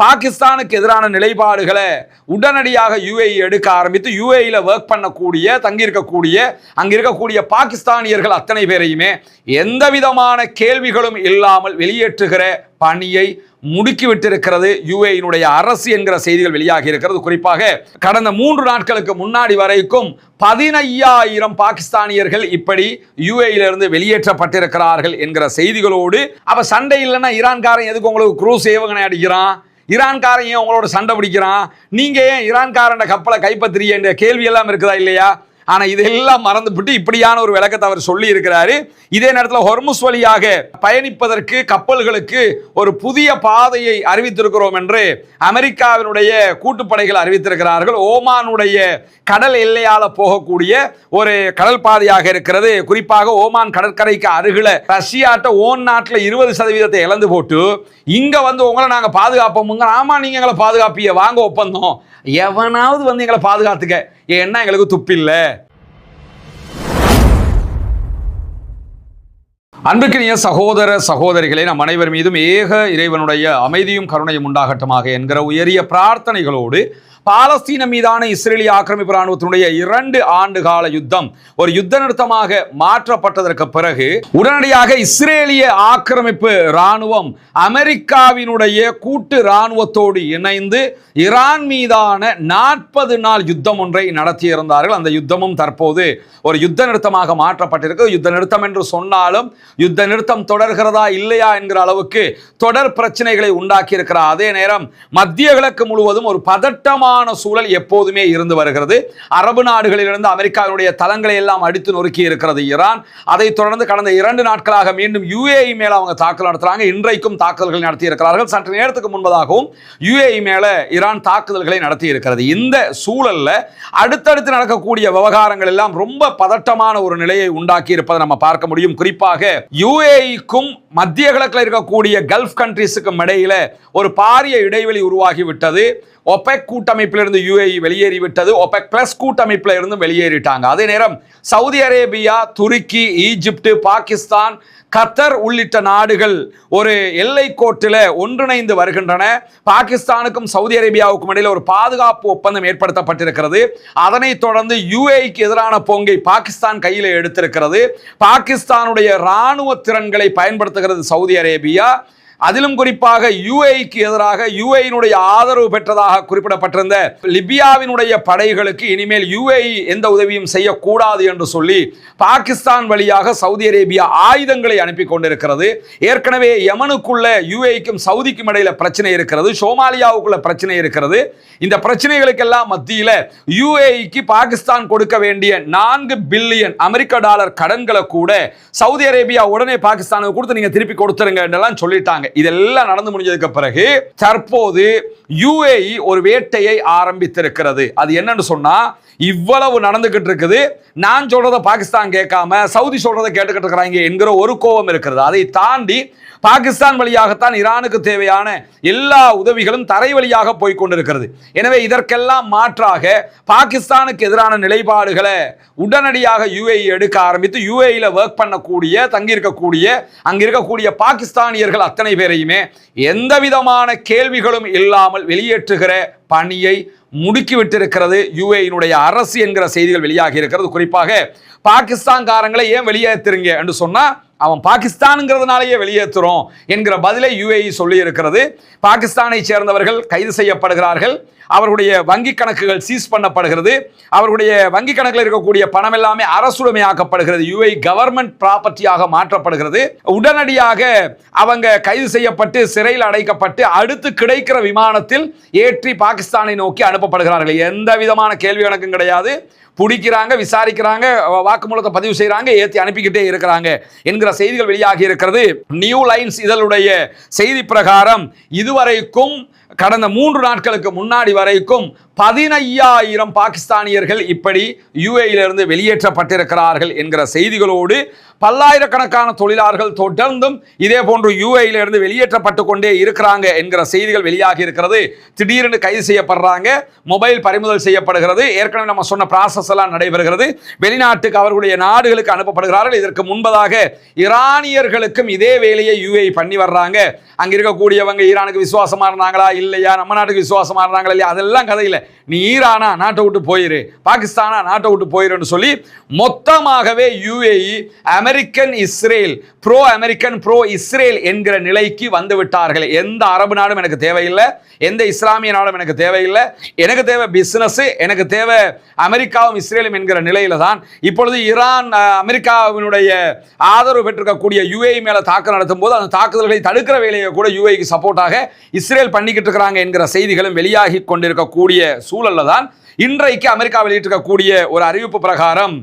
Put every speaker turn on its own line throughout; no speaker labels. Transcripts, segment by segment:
பாகிஸ்தானுக்கு எதிரான நிலைப்பாடுகளை உடனடியாக யுஏஇ எடுக்க ஆரம்பித்து யுஏஇல ஒர்க் பண்ணக்கூடிய அங்க இருக்கக்கூடிய பாகிஸ்தானியர்கள் அத்தனை பேரையுமே எந்த விதமான கேள்விகளும் இல்லாமல் வெளியேற்றுகிற பணியை முடுக்கிவிட்டிருக்கிறது யுஏஇனுடைய அரசு என்கிற செய்திகள் வெளியாகி இருக்கிறது. குறிப்பாக கடந்த 3 நாட்களுக்கு முன்னாடி வரைக்கும் 15,000 பாகிஸ்தானியர்கள் இப்படி யுஏஇலிருந்து வெளியேற்றப்பட்டிருக்கிறார்கள் என்கிற செய்திகளோடு, அப்ப சண்டை இல்லைன்னா ஈரான்காரன் எதுக்கு உங்களுக்கு குரூஸ் ஏவுகணை அடிக்கிறான், ஈரான்காரன் ஏன் உங்களோட சண்டை பிடிக்கிறான், நீங்க ஏன் ஈரான்காரன் கப்பலை கைப்பற்றுறீங்க என்ற கேள்வி எல்லாம் இருக்குதா இல்லையா? ஆனா இதெல்லாம் மறந்துவிட்டு இப்படியான ஒரு விளக்கத்தை அவர் சொல்லி இருக்கிறாரு. இதே நேரத்தில் ஹொர்முஸ் வழியாக பயணிப்பதற்கு கப்பல்களுக்கு ஒரு புதிய பாதையை அறிவித்திருக்கிறோம் என்று அமெரிக்காவினுடைய கூட்டுப்படைகள் அறிவித்திருக்கிறார்கள். ஓமானுடைய கடல் எல்லையால போகக்கூடிய ஒரு கடல் பாதையாக இருக்கிறது. குறிப்பாக ஓமான் கடற்கரைக்கு அருகில ரஷ்யாட்ட ஓன் நாட்டில் 20% இழந்து போட்டு இங்க வந்து உங்களை நாங்க பாதுகாப்போம். ஆமா, நீங்க எங்களை பாதுகாப்பிய வாங்க ஒப்பந்தம், எவனாவது வந்து எங்களை பாதுகாத்துக்க, ஏன்னா எங்களுக்கு துப்பில்ல. அன்புக்கினிய சகோதர சகோதரிகளே, நம் அனைவர் மீதும் ஏக இறைவனுடைய அமைதியும் கருணையும் உண்டாகட்டுமாக என்கிற உயரிய பிரார்த்தனைகளோடு பாலஸ்தீன மீதான இஸ்ரேலிய ஆக்கிரமிப்பு ராணுவத்தினுடைய 2 ஆண்டு கால யுத்தம் ஒரு யுத்த நிறுத்தமாக மாற்றப்பட்டதற்கு பிறகு உடனடியாக இஸ்ரேலிய ஆக்கிரமிப்பு ராணுவம் அமெரிக்காவினுடைய கூட்டு ராணுவத்தோடு இணைந்து ஈரான் மீதான 40 நாள் யுத்தம் ஒன்றை நடத்தியிருந்தார்கள். அந்த யுத்தமும் தற்போது ஒரு யுத்த நிறுத்தமாக மாற்றப்பட்டிருக்கு. யுத்த நிறுத்தம் என்று சொன்னாலும் யுத்த நிறுத்தம் தொடர்கிறதா இல்லையா என்கிற அளவுக்கு தொடர் பிரச்சனைகளை உண்டாக்கி இருக்கிறார். அதே நேரம் மத்திய கிழக்கு முழுவதும் ஒரு பதட்டமான சூழல் எப்போதுமே இருந்து வருகிறது. அரபு நாடுகளிலிருந்து அமெரிக்காவினுடைய தளங்களை எல்லாம் அடித்து நொறுக்கி இருக்கிறது ஈரான். அதைத் தொடர்ந்து கடந்த 2 நாட்களாக மீண்டும் யுஏஇ மேல அவங்க தாக்குதல் நடத்துறாங்க. இன்றைக்கும் தாக்குதல்கள் நடத்தி இருக்கிறார்கள். சற்று நேரத்துக்கு முன்பதாகவும் யுஏஇ மேல ஈரான் தாக்குதல்களை நடத்தி இருக்கிறது. இந்த சூழல்ல அடுத்தடுத்து நடக்கக்கூடிய விவகாரங்கள் எல்லாம் ரொம்ப பதட்டமான ஒரு நிலையை உண்டாக்கி இருப்பதை நம்ம பார்க்க முடியும். குறிப்பாக யுஏஇக்கும் மத்திய கிழக்கில் இருக்கக்கூடிய கல்ஃப் கண்ட்ரீஸுக்கும் இடையில ஒரு பாரிய இடைவெளி உருவாகி விட்டது. ஒபெக் கூட்டமைப்பிலிருந்து யுஏஇ வெளியேறிவிட்டது. ஒபெக் பிளஸ் கூட்டமைப்பில் இருந்து வெளியேறிட்டாங்க. அதே நேரம் சவுதி அரேபியா, துருக்கி, ஈஜிப்ட், பாகிஸ்தான், கத்தர் உள்ளிட்ட நாடுகள் ஒரு எல்லை கோட்டில் ஒன்றிணைந்து வருகின்றன. பாகிஸ்தானுக்கும் சவுதி அரேபியாவுக்கும் இடையில் ஒரு பாதுகாப்பு ஒப்பந்தம் ஏற்படுத்தப்பட்டிருக்கிறது. அதனைத் தொடர்ந்து யுஏஇக்கு எதிரான போங்கை பாகிஸ்தான் கையில் எடுத்திருக்கிறது. பாகிஸ்தானுடைய இராணுவ திறன்களை பயன்படுத்துகிறது சவுதி அரேபியா. அதிலும் குறிப்பாக யுஏஇக்கு எதிராக யுஏஇனுடைய ஆதரவு பெற்றதாக குறிப்பிடப்பட்டிருந்த லிபியாவினுடைய படைகளுக்கு இனிமேல் யுஏஇ எந்த உதவியும் செய்யக்கூடாது என்று சொல்லி பாகிஸ்தான் வழியாக சவுதி அரேபியா ஆயுதங்களை அனுப்பி கொண்டிருக்கிறது. ஏற்கனவே யமனுக்குள்ள யுஏஇக்கும் சவுதிக்கும் இடையில பிரச்சனை இருக்கிறது. சோமாலியாவுக்குள்ள பிரச்சனை இருக்கிறது. இந்த பிரச்சனைகளுக்கெல்லாம் மத்தியில் யுஏஇக்கு பாகிஸ்தான் கொடுக்க வேண்டிய 4 பில்லியன் அமெரிக்க டாலர் கடன்களை கூட சவுதி அரேபியா உடனே பாகிஸ்தானுக்கு கொடுத்து நீங்க திருப்பி கொடுத்துருங்க என்றெல்லாம் சொல்லிட்டாங்க. இதெல்லாம் நடந்து முடிஞ்சதுக்கு பிறகு தற்போது யுஏஇ ஒரு வேட்டையை ஆரம்பித்திருக்கிறது. அது என்னன்னு சொன்னா, இவ்வளவு நடந்துகிட்டு இருக்குது, நான் சொல்றதை பாகிஸ்தான் கேட்காம சவுதி சொல்றதை கேட்டுக்கிட்டு இருக்கிறாங்க என்கிற ஒரு கோபம் இருக்கிறது. அதை தாண்டி பாகிஸ்தான் வழியாகத்தான் ஈரானுக்கு தேவையான எல்லா உதவிகளும் தரை வழியாக போய்கொண்டிருக்கிறது. எனவே இதற்கெல்லாம் மாற்றாக பாகிஸ்தானுக்கு எதிரான நிலைப்பாடுகளை உடனடியாக யுஏஇ எடுக்க ஆரம்பித்து யுஏஇல ஒர்க் பண்ணக்கூடிய அங்க இருக்கக்கூடிய பாகிஸ்தானியர்கள் அத்தனை பேரையுமே எந்த விதமான கேள்விகளும் இல்லாமல் வெளியேற்றுகிற பணியை முடுக்கிவிட்டிருக்கிறது யுஏஇனுடைய அரசு என்கிற செய்திகள் வெளியாகி இருக்கிறது. குறிப்பாக பாகிஸ்தான்காரங்களை ஏன் வெளியேற்றுறீங்க என்று சொன்னா, அவன் பாகிஸ்தான்ங்கிறதுனாலேயே வெளியேற்றுறோம் என்கிற பதிலை யுஏஇ சொல்லி இருக்கிறது. பாகிஸ்தானை சேர்ந்தவர்கள் கைது செய்யப்படுகிறார்கள். அவருடைய வங்கி கணக்குகள் சீஸ் பண்ணப்படுகிறது. அவருடைய வங்கி கணக்கில் இருக்கக்கூடிய பணம் எல்லாமே அரசுடைமையாக்கப்படுகிறது. யுஏஇ கவர்மெண்ட் ப்ராப்பர்ட்டியாக மாற்றப்படுகிறது. உடனடியாக அவங்க கைது செய்யப்பட்டு சிறையில் அடைக்கப்பட்டு அடுத்து கிடைக்கிற விமானத்தில் ஏற்றி பாகிஸ்தானை நோக்கி அனுப்பப்படுகிறார்கள். எந்த விதமான கேள்வி கணக்கும் கிடையாது. பிடிக்கிறாங்க, விசாரிக்கிறாங்க, வாக்குமூலத்தை பதிவு செய்யறாங்க, ஏற்றி அனுப்பிக்கிட்டே இருக்கிறாங்க என்கிற செய்திகள் வெளியாகி இருக்கிறது. நியூ லைன்ஸ் இதழுடைய செய்தி பிரகாரம் இதுவரைக்கும் கடந்த 3 நாட்களுக்கு முன்னாடி வரைக்கும் 15,000 பாகிஸ்தானியர்கள் இப்படி யுஏஇலிருந்து வெளியேற்றப்பட்டிருக்கிறார்கள் என்கிற செய்திகளோடு பல்லாயிரக்கணக்கான தொழிலாளர்கள் தொடர்ந்தும் இதே போன்று யுஏஇலிருந்து வெளியேற்றப்பட்டு கொண்டே இருக்கிறாங்க என்கிற செய்திகள் வெளியாகி இருக்கிறது. திடீரென்று கைது செய்யப்படுறாங்க, மொபைல் பறிமுதல் செய்யப்படுகிறது. ஏற்கனவே நம்ம சொன்ன ப்ராசஸ் எல்லாம் நடைபெறுகிறது. வெளிநாட்டுக்கு அவர்களுடைய நாடுகளுக்கு அனுப்பப்படுகிறார்கள். இதற்கு முன்பதாக ஈரானியர்களுக்கும் இதே வேலையை யுஏஇ பண்ணி வர்றாங்க. அங்க இருக்கக்கூடியவங்க ஈரானுக்கு விசுவாசமா இருந்தாங்களா இல்லையா, நம்ம நாட்டுக்கு விசுவாசமா இருந்தாங்களா இல்லையா, அதெல்லாம் கதை இல்லை. நீ ஈரானா நாட்டை விட்டு போயிரு, பாகிஸ்தானா நாட்டை விட்டு போயிருன்னு சொல்லி மொத்தமாகவே UAE American Israel bro Israel என்கிற நிலைக்கு வந்து விட்டார்கள். எந்த அரபு நாடும் எனக்கு தேவையில்லை, எந்த இஸ்லாமிய நாடும் எனக்கு தேவையில்லை, எனக்கு தேவை பிசினஸ், எனக்கு தேவை அமெரிக்காவும் இஸ்ரேலும் என்கிற நிலையில தான் இப்பொழுது ஈரான் அமெரிக்காவினுடைய ஆதரவு பெற்றிருக்கக்கூடிய UAE மேல தாக்குதல் நடத்தும் போது அந்த தாக்குதல்களை தடுக்கிற வேலையை கூட UAEக்கு சப்போர்ட்டாக இஸ்ரேல் பண்ணிக்கிட்டு இருக்கிறாங்க என்கிற செய்திகளும் வெளியாகி கொண்டிருக்கக்கூடிய சூழல்ல தான் இன்றைக்கு அமெரிக்கா வெளியிட்டிருக்கக்கூடிய ஒரு அறிவிப்பு பிரகாரம்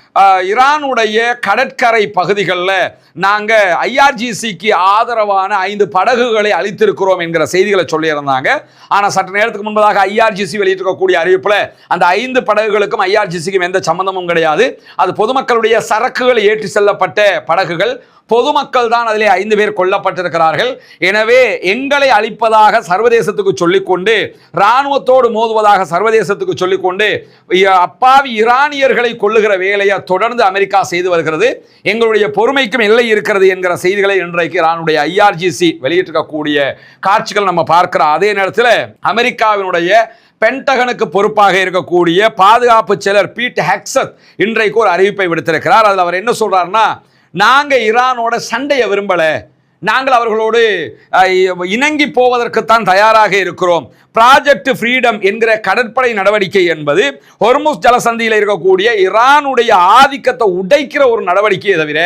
ஈரானுடைய கடற்கரை பகுதிகளில் நாங்க IRGCக்கு ஆதரவான 5 படகுகளை அளித்திருக்கிறோம் என்கிற செய்திகளை சொல்லியிருந்தாங்க. ஆனா சற்று நேரத்துக்கு முன்பதாக IRGC வெளியிட்டிருக்கக்கூடிய அறிவிப்புல அந்த 5 படகுகளுக்கும் IRGCக்கும் எந்த சம்பந்தமும் கிடையாது. அது பொதுமக்களுடைய சரக்குகள் ஏற்றி செல்லப்பட்ட படகுகள். பொதுமக்கள் தான் அதிலே 5 பேர் கொல்லப்பட்டிருக்கிறார்கள். எனவே எங்களை அழிப்பதாக சர்வதேசத்துக்கு சொல்லிக்கொண்டு, இராணுவத்தோடு மோதுவதாக சர்வதேசத்துக்கு சொல்லிக்கொண்டு அப்பாவி ஈரானியர்களை கொல்லுகிற வேலையை தொடர்ந்து அமெரிக்கா செய்து வருகிறது. எங்களுடைய பொறுமைக்கும் எல்லை இருக்கிறது என்கிற செய்திகளை இன்றைக்கு ஈரானுடைய IRGC வெளியிட்டிருக்கக்கூடிய காட்சிகள் நம்ம பார்க்கிற அதே நேரத்தில் அமெரிக்காவினுடைய பென்டகனுக்கு பொறுப்பாக இருக்கக்கூடிய பாதுகாப்பு செயலர் பீட் ஹெக்ஸத் இன்றைக்கு ஒரு அறிவிப்பை விடுத்திருக்கிறார். அதில் அவர் என்ன சொல்றாருன்னா, நாங்க ஈரானோட சண்டையை விரும்பல, நாங்கள் அவர்களோடு இணங்கி போவதற்குத்தான் தயாராக இருக்கிறோம். ப்ராஜெக்ட் ஃப்ரீடம் என்கிற கடற்படை நடவடிக்கை என்பது ஹொர்முஸ் ஜலசந்தியில் இருக்கக்கூடிய ஈரானுடைய ஆதிக்கத்தை உடைக்கிற ஒரு நடவடிக்கையை தவிர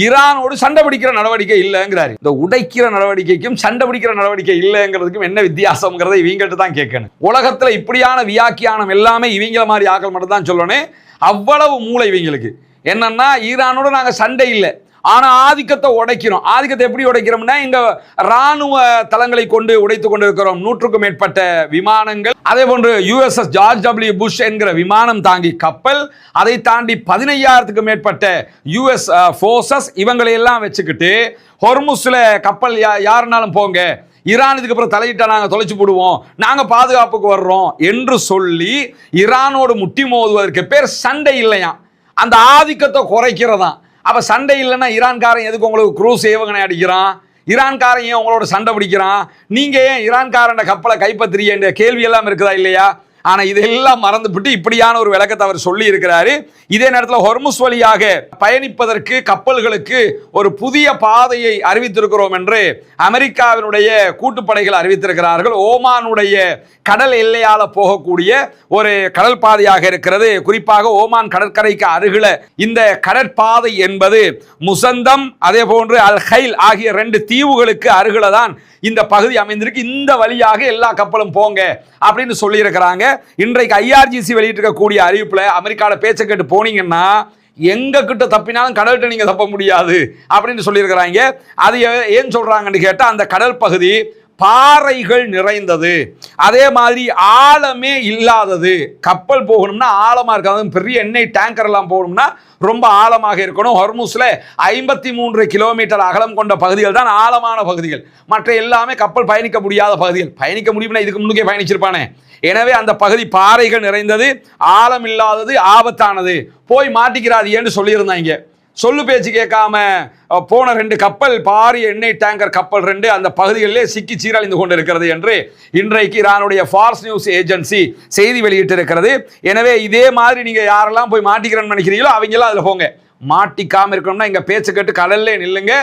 ஈரானோடு சண்டை பிடிக்கிற நடவடிக்கை இல்லைங்கிறாரு. இந்த உடைக்கிற நடவடிக்கைக்கும் சண்டை பிடிக்கிற நடவடிக்கை இல்லைங்கிறதுக்கும் என்ன வித்தியாசம்ங்கிறத இவங்கள்ட்ட தான் கேட்கணும். உலகத்துல இப்படியான வியாக்கியானம் எல்லாமே இவங்கள மாதிரி ஆக்கள் மட்டும் தான் சொல்லணும். அவ்வளவு மூளை இவங்களுக்கு. என்னன்னா, ஈரானோட நாங்க சண்டை இல்லை, ஆனா ஆதிக்கத்தை உடைக்கிறோம். ஆதிக்கத்தை எப்படி உடைக்கிறோம்னா, இங்க ராணுவ தளங்களை கொண்டு உடைத்துக் கொண்டிருக்கிறோம். 100க்கும் மேற்பட்ட விமானங்கள், அதே போன்று USS ஜார்ஜ் W புஷ் என்கிற விமானம் தாங்கி கப்பல், அதை தாண்டி 15,000க்கும் மேற்பட்ட US போர்சஸ், இவங்களை எல்லாம் வச்சுக்கிட்டு ஹொர்முஸ்ல கப்பல் யாருனாலும் போங்க, ஈரான் இதுக்கு அப்புறம் தலையிட்டா நாங்க தொலைச்சு போடுவோம், நாங்க பாதுகாப்புக்கு வர்றோம் என்று சொல்லி ஈரானோடு முட்டி மோதுவதற்கு பேர் சண்டை இல்லையா, அந்த ஆதிக்கத்தை குறைக்கிறதான். அப்ப சண்டை இல்லைன்னா ஈரான்காரன் எதுக்கு உங்களுக்கு குரூஸ் ஏவுகணை அடிக்கிறான், ஈரான்காரன் ஏன் உங்களோட சண்டை பிடிக்கிறான், நீங்க ஏன் ஈரான்காரன் கப்பலை கைப்பற்றிய என்ற கேள்வி எல்லாம் இருக்குதா இல்லையா? ஆனா இதெல்லாம் மறந்துவிட்டு இப்படியான ஒரு விளக்கத்தை அவர் சொல்லி இருக்கிறாரு. இதே நேரத்தில் ஹொர்முஸ் வழியாக பயணிப்பதற்கு கப்பல்களுக்கு ஒரு புதிய பாதையை அறிவித்திருக்கிறோம் என்று அமெரிக்காவினுடைய கூட்டுப்படைகள் அறிவித்திருக்கிறார்கள். ஓமானுடைய கடல் எல்லையால போகக்கூடிய ஒரு கடல் பாதையாக இருக்கிறது. குறிப்பாக ஓமான் கடற்கரைக்கு அருகில இந்த கடற்பாதை என்பது முசந்தம், அதே போன்று அல் ஹைல் ஆகிய 2 தீவுகளுக்கு அருகில தான் இந்த பகுதி அமைந்திருக்கு. இந்த வழியாக எல்லா கப்பலும் போங்க அப்படின்னு சொல்லி இருக்கிறாங்க. இன்றைக்கு IRGC வெளியிட்டிருக்கக்கூடிய அறிவிப்புல அமெரிக்கால பேச்சை கேட்டு போனீங்கன்னா, எங்க கிட்ட தப்பினாலும் கடல்கிட்ட நீங்க தப்ப முடியாது அப்படின்னு சொல்லியிருக்கிறாங்க. அது ஏன் சொல்றாங்கன்னு கேட்டா, அந்த கடல் பகுதி பாறைகள் நிறைந்தது, அதே மாதிரி ஆழமே இல்லாதது. கப்பல் போகணும்னா ஆழமா இருக்காது, பெரிய எண்ணெய் டேங்கர் எல்லாம் போகணும்னா ரொம்ப ஆழமாக இருக்கணும். ஹொர்முஸ்ல 53 கிலோமீட்டர் அகலம் கொண்ட பகுதிகள் தான் ஆழமான பகுதிகள். மற்ற எல்லாமே கப்பல் பயணிக்க முடியாத பகுதிகள். பயணிக்க முடியும்னா இதுக்கு முன்னுக்கே பயணிச்சிருப்பானே. எனவே அந்த பகுதி பாறைகள் நிறைந்தது, ஆழம் இல்லாதது, ஆபத்தானது, போய் மாட்டிக்கிறாது என்று சொல்லியிருந்தாங்க. சொல்லு பேச்சு கேட்காம போன 2 கப்பல், பாரிய எண்ணெய் டேங்கர் கப்பல் 2 அந்த பகுதிகளிலே சிக்கி சீரழிந்து கொண்டிருக்கிறது என்று இன்றைக்கு ஈரானுடைய ஃபார்ஸ் நியூஸ் ஏஜென்சி செய்தி வெளியிட்டிருக்கிறது. எனவே இதே மாதிரி நீங்க யாரெல்லாம் போய் மாட்டிக்கிறேன்னு நினைக்கிறீங்களோ அவங்கெல்லாம் அதில் போங்க. மாட்டிக்காம இருக்கணும்னா இங்க பேச்சு கேட்டு கடல்லே நில்லுங்க.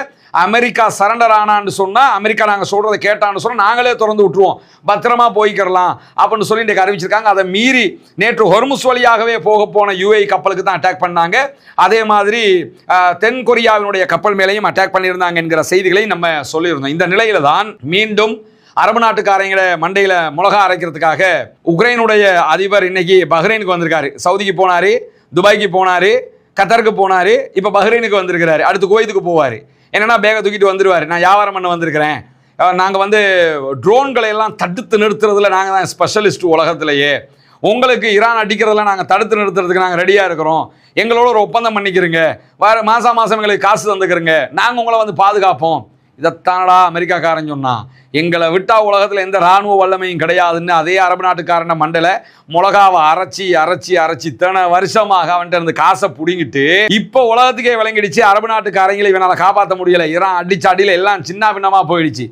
அமெரிக்கா சரண்டர் ஆனான்னு சொன்னா, அமெரிக்கா நாங்க சொல்றதை கேட்டான்னு சொன்னா நாங்களே திறந்து விட்டுருவோம், பத்திரமா போய்க்கிறலாம் அப்படின்னு சொல்லி இன்றைக்கு அறிவிச்சிருக்காங்க. அதை மீறி நேற்று ஹொர்முஸ் வழியாகவே போன UAE கப்பலுக்கு தான் அட்டாக் பண்ணாங்க. அதே மாதிரி தென் கொரியாவினுடைய கப்பல் மேலையும் அட்டாக் பண்ணியிருந்தாங்க என்கிற செய்திகளை நம்ம சொல்லியிருந்தோம். இந்த நிலையில தான் மீண்டும் அரபு நாட்டுக்காரங்களை மண்டையில மிளகா அரைக்கிறதுக்காக உக்ரைனுடைய அதிபர் இன்னைக்கு பஹ்ரைனுக்கு வந்திருக்காரு. சவுதிக்கு போனாரு, துபாய்க்கு போனாரு, கத்தருக்கு போனாரு, இப்ப பஹ்ரைனுக்கு வந்திருக்கிறாரு. அடுத்து குவைத்துக்கு போவாரு. என்னன்னா பேக தூக்கிட்டு வந்துருவாரு, நான் வியாபாரம் பண்ண வந்திருக்கிறேன், நாங்கள் ட்ரோன்களை எல்லாம் தடுத்து நிறுத்துறதுல நாங்கள் தான் ஸ்பெஷலிஸ்ட் உலகத்திலேயே, உங்களுக்கு ஈரான் அடிக்கிறதுல நாங்கள் தடுத்து நிறுத்துறதுக்கு நாங்கள் ரெடியாக இருக்கிறோம், எங்களோட ஒரு ஒப்பந்தம் பண்ணிக்கிறோங்க, மாதம் எங்களுக்கு காசு தந்துக்கிறோங்க, நாங்கள் உங்களை பாதுகாப்போம். இதைத்தானடா அமெரிக்காக்காரன் சொன்னான். எங்களை விட்டா உலகத்தில் எந்த இராணுவ வல்லமையும் கிடையாதுன்னு அதே அரபு நாட்டுக்காரன மண்டல மிளகாவை அரைச்சி இத்தனை வருஷமாக அவன்கிட்ட இருந்து காசை பிடிங்கிட்டு இப்போ உலகத்துக்கே விளங்கிடுச்சு அரபு நாட்டுக்காரங்களை இவனால காப்பாற்ற முடியல, ஈரான் அடிச்ச அடியில் எல்லாம் சின்ன பின்னமா போயிடுச்சு.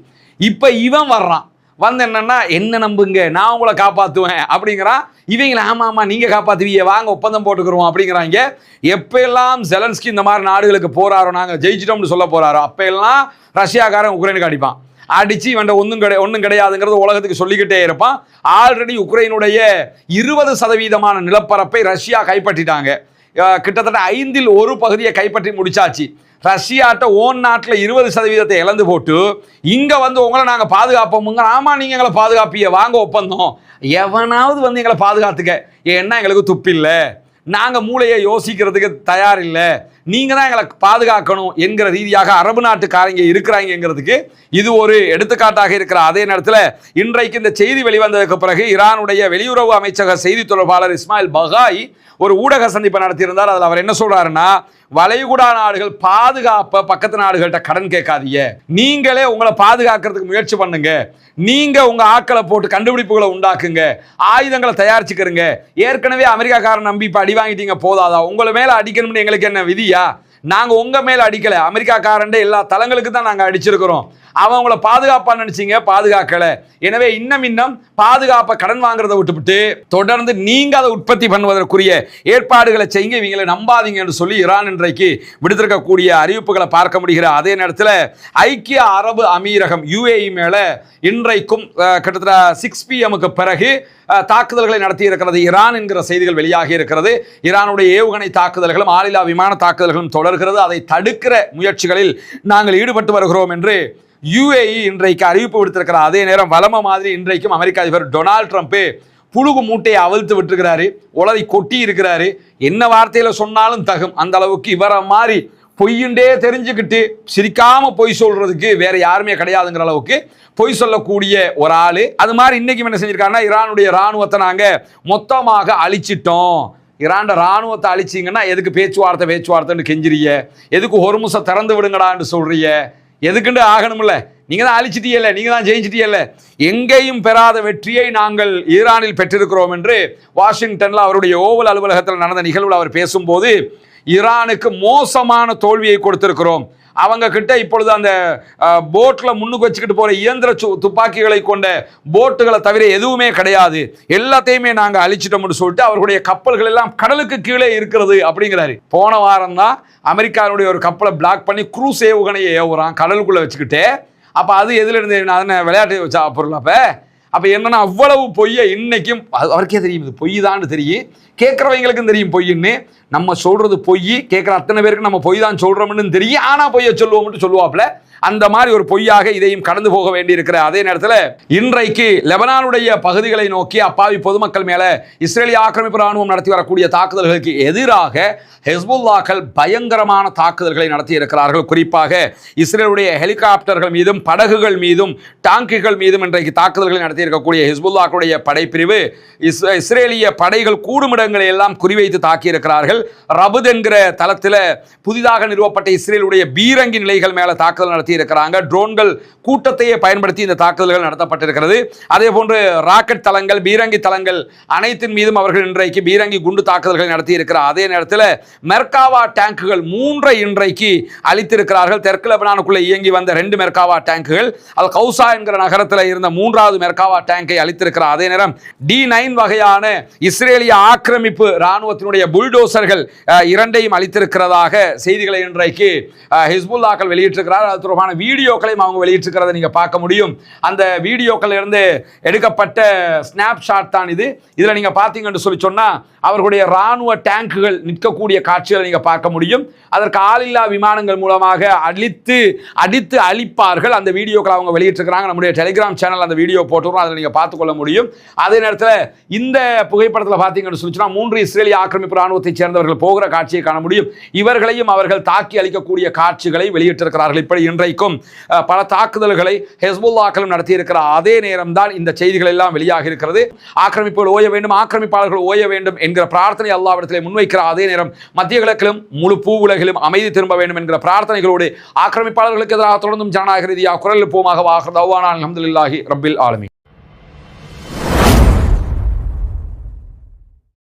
இப்போ இவன் வர்றான், வந்து என்னன்னா என்ன நம்புங்க, நான் உங்களை காப்பாற்றுவேன் அப்படிங்கிறான். இவங்களை ஆமாம் நீங்கள் காப்பாற்றுவீங்க, வாங்க ஒப்பந்தம் போட்டுக்கிறோம் அப்படிங்கிறாங்க. எப்பெல்லாம் ஜெலன்ஸ்கி இந்த மாதிரி நாடுகளுக்கு போகிறாரோ, நாங்கள் ஜெயிச்சிட்டோம்னு சொல்ல போகிறாரோ, அப்போ எல்லாம் ரஷ்யாக்காரன் உக்ரைனுக்கு அடிப்பான். அடிச்சு இவன் ஒன்றும் கிடையாதுங்கிறது உலகத்துக்கு சொல்லிக்கிட்டே இருப்பான். ஆல்ரெடி உக்ரைனுடைய 20% நிலப்பரப்பை ரஷ்யா கைப்பற்றிட்டாங்க. கிட்டத்தட்ட 1/5 பகுதியை கைப்பற்றி முடிச்சாச்சு. ரஷ்யாட்ட ஓன் நாட்டில் 20% இழந்து போட்டு இங்கே வந்து உங்களை நாங்கள் பாதுகாப்போமுங்க. ஆமாம் நீங்கள் எங்களை பாதுகாப்பிய, வாங்க ஒப்பந்தம். எவனாவது வந்து எங்களை பாதுகாத்துக்க, ஏன்னா எங்களுக்கு துப்பில்லை, நாங்கள் மூளையை யோசிக்கிறதுக்கு தயார் இல்லை, நீங்கள் தான் எங்களை பாதுகாக்கணும் என்கிற ரீதியாக அரபு நாட்டுக்காரங்க இருக்கிறாங்கிறதுக்கு இது ஒரு எடுத்துக்காட்டாக இருக்கிற அதே நேரத்தில் இன்றைக்கு இந்த செய்தி வெளிவந்ததுக்கு பிறகு ஈரானுடைய வெளியுறவு அமைச்சக செய்தி தொடர்பாளர் இஸ்மாயில் பகாய் ஒரு ஊடக சந்திப்பை நடத்தியிருந்தார். அதில் அவர் என்ன சொல்றாருன்னா, வளைகுடா நாடுகள் பாதுகாப்ப பக்கத்து நாடுகள்கிட்ட கடன் கேட்காதீங்க, நீங்களே உங்களை பாதுகாக்கிறதுக்கு முயற்சி பண்ணுங்க, நீங்க உங்க ஆட்களை போட்டு கண்டுபிடிப்புகளை உண்டாக்குங்க, ஆயுதங்களை தயாரிச்சுக்கிறங்க. ஏற்கனவே அமெரிக்காக்காரன் நம்பி இப்ப அடி வாங்கிட்டீங்க, போதாதா உங்களை மேல அடிக்கணும்னு எங்களுக்கு என்ன விதியா? நாங்க உங்க மேல அடிக்கல, அமெரிக்காக்காரன் எல்லா தளங்களுக்கு தான் நாங்க அடிச்சிருக்கிறோம். அவன் உங்களை பாதுகாப்பான்னு நினைச்சீங்க, பாதுகாக்கல. எனவே இன்னும் பாதுகாப்பை கடன் வாங்குறதை விட்டுவிட்டு தொடர்ந்து நீங்க அதை உற்பத்தி பண்ணுவதற்குரிய ஏற்பாடுகளை செய்யுங்க, இவங்களை நம்பாதீங்க என்று சொல்லி ஈரான் இன்றைக்கு விடுத்திருக்கக்கூடிய அறிவிப்புகளை பார்க்க முடிகிற அதே நேரத்தில் ஐக்கிய அரபு அமீரகம் UAE மேல இன்றைக்கும் கிட்டத்தட்ட 6 PM பிறகு தாக்குதல்களை நடத்தி இருக்கிறது ஈரான் என்கிற செய்திகள் வெளியாகி இருக்கிறது. ஈரானுடைய ஏவுகணை தாக்குதல்களும் ஆளில்லா விமான தாக்குதல்களும் தொடர்கிறது. அதை தடுக்கிற முயற்சிகளில் நாங்கள் ஈடுபட்டு வருகிறோம் என்று UAE இன்றைக்கு அறிவிப்பு விடுத்திருக்கிறார். அதே நேரம் வலம மாதிரி இன்றைக்கும் அமெரிக்க அதிபர் டொனால்ட் ட்ரம்ப் புழுகு மூட்டையை அவிழ்த்து விட்டுருக்கிறாரு, உளறி கொட்டி இருக்கிறாரு. என்ன வார்த்தையில சொன்னாலும் தகும், அந்த அளவுக்கு இவரை மாதிரி பொய்யுண்டே தெரிஞ்சுக்கிட்டு சிரிக்காம பொய் சொல்றதுக்கு வேற யாருமே கிடையாதுங்கிற அளவுக்கு பொய் சொல்லக்கூடிய ஒரு ஆளு. அது மாதிரி இன்னைக்கு என்ன செஞ்சிருக்காருன்னா, ஈரானுடைய ராணுவத்தை நாங்க மொத்தமாக அழிச்சிட்டோம். ஈரான் ராணுவத்தை அழிச்சிங்கன்னா எதுக்கு பேச்சுவார்த்தைன்னு கெஞ்சிரிய, எதுக்கு ஹொர்முஸை திறந்து விடுங்கடான்னு சொல்றிய, எதுக்குண்டு ஆகணும்ல, நீங்க தான் அழிச்சிட்டீங்கல்ல, நீங்க தான் ஜெயிச்சிட்டீங்கல்ல. எங்கேயும் பெறாத வெற்றியை நாங்கள் ஈரானில் பெற்றிருக்கிறோம் என்று வாஷிங்டன்ல அவருடைய ஓவல் அலுவலகத்தில் நடந்த நிகழ்வில் அவர் பேசும்போது, ஈரானுக்கு மோசமான தோல்வியை கொடுத்திருக்கிறோம், அவங்க கிட்ட இப்பொழுது அந்த போட்ல முன்னுக்கு வச்சுக்கிட்டு போற இயந்திர துப்பாக்கிகளை கொண்ட போட்டுகளை தவிர எதுவுமே கிடையாது, எல்லாத்தையுமே நாங்க அழிச்சிட்டோம்னு சொல்லிட்டு அவர்களுடைய கப்பல்கள் எல்லாம் கடலுக்கு கீழே இருக்கிறது அப்படிங்கிறாரு. போன வாரம் தான் அமெரிக்காவுடைய ஒரு கப்பலை பிளாக் பண்ணி குரூஸ் ஏவுகணையை ஏவுறான் கடலுக்குள்ள வச்சுக்கிட்டு. அப்ப அது எதுல இருந்து விளையாட்டு வச்சா பொருள். அப்ப என்னன்னா அவ்வளவு பொய்யை இன்னைக்கும் அவருக்கே தெரியும், இது பொய் தான் தெரியும், கேட்கறவங்களுக்கும் தெரியும் பொய்ன்னு. நம்ம சொல்றது பொய், கேட்கிற அத்தனை பேருக்கு நம்ம பொய் தான் சொல்றோம்னு தெரியும், ஆனா பொய்யை சொல்லுவோம்னு சொல்லுவாப்ல. அந்த மாதிரி ஒரு பொய்யாக இதையும் கடந்து போக வேண்டி இருக்கிற அதே நேரத்தில் இன்றைக்கு லெபனானுடைய பகுதிகளை நோக்கி அப்பாவி பொதுமக்கள் மேல இஸ்ரேலிய ஆக்கிரமிப்பு ராணுவம் நடத்தி வரக்கூடிய தாக்குதல்களுக்கு எதிராக ஹெஸ்புல்லாக்கள் பயங்கரமான தாக்குதல்களை நடத்தி இருக்கிறார்கள். குறிப்பாக இஸ்ரேலுடைய ஹெலிகாப்டர்கள் மீதும் படகுகள் மீதும் டாங்கிகள் மீதும் இன்றைக்கு தாக்குதல்களை நடத்தி இருக்கக்கூடிய ஹெஸ்புல்லாக்களுடைய படைப்பிரிவு இஸ்ரேலிய படைகள் கூடுமிடங்களை எல்லாம் குறிவைத்து தாக்கி இருக்கிறார்கள். ரபுத் என்கிற தளத்தில் புதிதாக நிறுவப்பட்ட இஸ்ரேலுடைய பீரங்கி நிலைகள் மேல தாக்குதல் நடத்தி இருக்கிறாங்க. ட்ரோன்கள் கூட்டத்தையே பயன்படுத்தி இந்த தாக்குதல்கள் நடத்தப்பட்டிருக்கிறது. அதே போன்று ராக்கெட் தளங்கள், பீரங்கி தளங்கள் அனைத்தின் மீதும் அவர்கள் இன்றைக்கு பீரங்கி குண்டு தாக்குதல்களை நடத்தி இருக்கிறார். அதே நேரத்தில் மெர்காவா டேங்குகள் 3 இன்றைக்கு அளித்திருக்கிறார்கள். தெற்கு லெபனானுக்குள்ள இயங்கி வந்த 2 மெர்காவா டேங்குகள், அல் கௌசா என்கிற நகரத்தில் இருந்த 3வது மெர்காவா டேங்கை அளித்திருக்கிறார். அதே நேரம் D9 வகையான இஸ்ரேலிய ஆக்கிரமிப்பு ராணுவத்தினுடைய புல்டோசர்கள் 2ஐயும் அளித்திருக்கிறதாக செய்திகளை இன்றைக்கு ஹிஸ்புல்லாக்கள் வெளியிட்டிருக்கிறார். அது தொடர்பான வீடியோக்களையும் அவங்க வெளியிட்டிருக்கிறத நீங்க பார்க்க முடியும். அந்த வீடியோக்கள் இருந்து எடுக்கப்பட்ட ஸ்னாப்ஷாட் தான் இது. இதுல நீங்க பாத்தீங்கன்னு சொல்லி சொன்னா அவர்களுடைய ராணுவ டேங்குகள் நிற்கக்கூடிய காட்சிகளை நீங்க பார்க்க முடியும். அதற்கு ஆளில்லா விமானங்கள் மூலமாக அடித்து அழிப்பார்கள். அந்த வீடியோக்களை அவங்க வெளியிட்டிருக்கிறாங்க. நம்முடைய டெலிகிராம் சேனல் அந்த வீடியோ போட்டுறோம், அதில் நீங்க பார்த்துக்கொள்ள முடியும். அதே நேரத்தில் இந்த புகைப்படத்தில் பார்த்தீங்கன்னு சொல்லி சொன்னா 3 இஸ்ரேலிய ஆக்கிரமிப்பு ராணுவத்தை சேர்ந்தவர்கள் போகிற காட்சியை காண முடியும். இவர்களையும் அவர்கள் தாக்கி அளிக்கக்கூடிய காட்சிகளை வெளியிட்டிருக்கிறார்கள். இப்படி இன்றைக்கும் பல தாக்குதல்களை ஹெஸ்புல்லாக்களும் நடத்தியிருக்கிற அதே நேரம் தான் இந்த செய்திகள் எல்லாம் வெளியாக இருக்கிறது. ஆக்கிரமிப்புகள் ஓய வேண்டும், ஆக்கிரமிப்பாளர்கள் ஓய வேண்டும் என்கிற பிரார்த்தனை அல்லாஹ்விடத்திலே முன்வைக்கிற அதே நேரம் மத்திய கிழக்கிலும் முழு பூ உலகிலும் அமைதி திரும்ப வேண்டும் என்கிற பிரார்த்தனைகளோடு ஆக்கிரமிப்பாளர்களுக்கு எதிராக தொடர்ந்தும் ஜனநாயக ரீதியாக குரல் எழுப்புவோமாக. அல்ஹம்துலில்லாஹி ரப்பில் ஆலமீன்.